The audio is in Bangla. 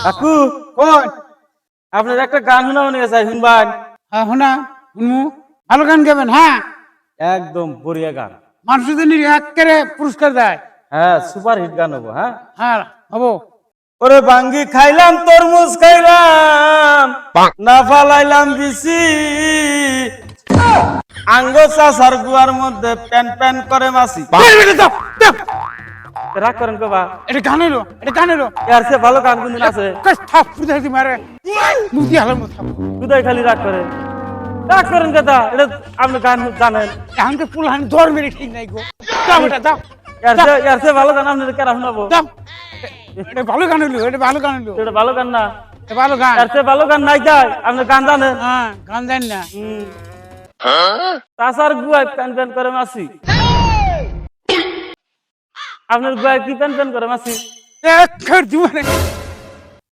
কাকু কোন আপনার একটা গান শোনা মনে গেছে শুনবান? হ্যাঁ শোনা শুনমু ভালো গান গাবেন হ্যাঁ একদম বড়িয়া গান। মানুষ যদি একেবারে পুরস্কার দেয় হ্যাঁ সুপার হিট গান হবো। হ্যাঁ হ্যাঁ হবো ওরে বাঙ্গি খাইলাম তরমুজ খাইলাম না ফালাইলাম বিসি আঙ্গ চাষার গুয়ার মধ্যে প্যান প্যান করে মাসি। রাগ করেন কবা? এটা গান এলো এটা গান এলো এর চেয়ে ভালো গান কোনদিন আছে? থাপ পুরো মারে মুদি হালার মতো কোথায় খালি রাগ করেন? রাগ করেন কথা, এটা আপনি গান জানেন। এখন তো পুলান দর মেরে ঠিক নাই গো দাও এটা দাও এর চেয়ে ভালো গান আপনাদের কেরা শোনাবো? দাও এটা ভালো গান হলো এটা ভালো গান হলো এটা ভালো গান না? এটা ভালো গান এর চেয়ে ভালো গান নাই যায়? আপনি গান জানেন? হ্যাঁ গান জানি না চাষার গুয়ায় প্যান প্যান করে মাসি। আপনার গুয়ায় কি প্যান প্যান করে মাসি? এক জীবনে